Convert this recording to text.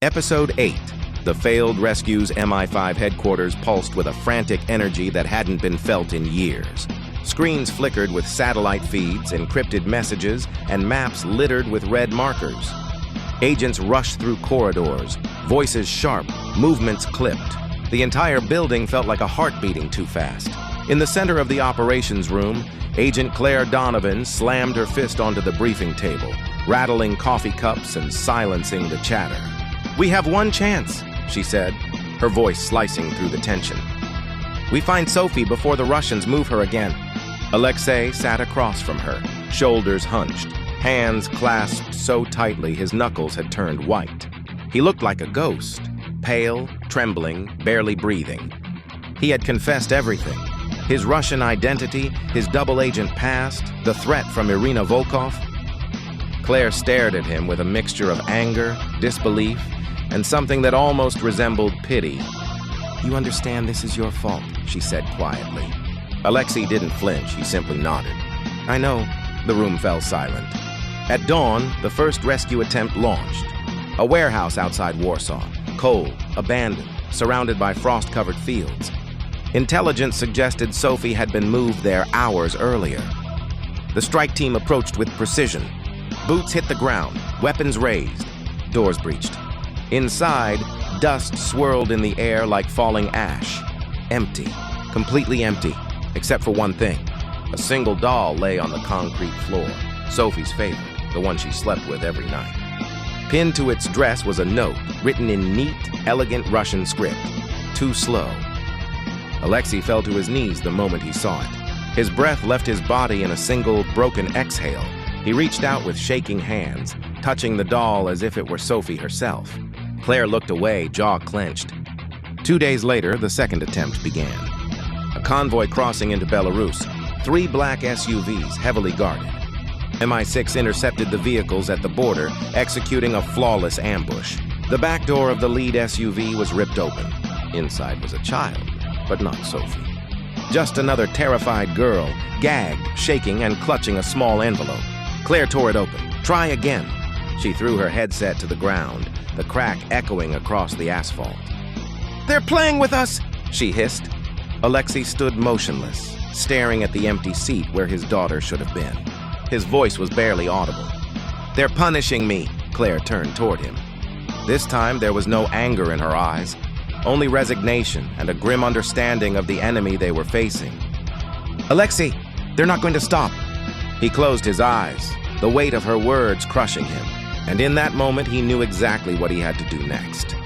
Episode 8. The failed rescue's MI5 headquarters pulsed with a frantic energy that hadn't been felt in years. Screens flickered with satellite feeds, encrypted messages, and maps littered with red markers. Agents rushed through corridors, voices sharp, movements clipped. The entire building felt like a heart beating too fast. In the center of the operations room, Agent Claire Donovan slammed her fist onto the briefing table, rattling coffee cups and silencing the chatter. "We have one chance," she said, her voice slicing through the tension. "We find Sophie before the Russians move her again." Alexei sat across from her, shoulders hunched, hands clasped so tightly his knuckles had turned white. He looked like a ghost, pale, trembling, barely breathing. He had confessed everything: his Russian identity, his double-agent past, the threat from Irina Volkov. Claire stared at him with a mixture of anger, disbelief, and something that almost resembled pity. "You understand this is your fault," she said quietly. Alexei didn't flinch, he simply nodded. "I know." The room fell silent. At dawn, the first rescue attempt launched. A warehouse outside Warsaw, cold, abandoned, surrounded by frost-covered fields. Intelligence suggested Sophie had been moved there hours earlier. The strike team approached with precision. Boots hit the ground, weapons raised, doors breached. Inside, dust swirled in the air like falling ash. Empty, completely empty, except for one thing. A single doll lay on the concrete floor, Sophie's favorite, the one she slept with every night. Pinned to its dress was a note, written in neat, elegant Russian script. "Too slow." Alexei fell to his knees the moment he saw it. His breath left his body in a single, broken exhale. He reached out with shaking hands, touching the doll as if it were Sophie herself. Claire looked away, jaw clenched. 2 days later, the second attempt began. A convoy crossing into Belarus, 3 black SUVs heavily guarded. MI6 intercepted the vehicles at the border, executing a flawless ambush. The back door of the lead SUV was ripped open. Inside was a child, but not Sophie. Just another terrified girl, gagged, shaking, and clutching a small envelope. Claire tore it open. "Try again." She threw her headset to the ground, the crack echoing across the asphalt. "They're playing with us!" she hissed. Alexei stood motionless, staring at the empty seat where his daughter should have been. His voice was barely audible. "They're punishing me." Claire turned toward him. This time there was no anger in her eyes, only resignation and a grim understanding of the enemy they were facing. "Alexei, they're not going to stop." He closed his eyes, the weight of her words crushing him, and in that moment he knew exactly what he had to do next.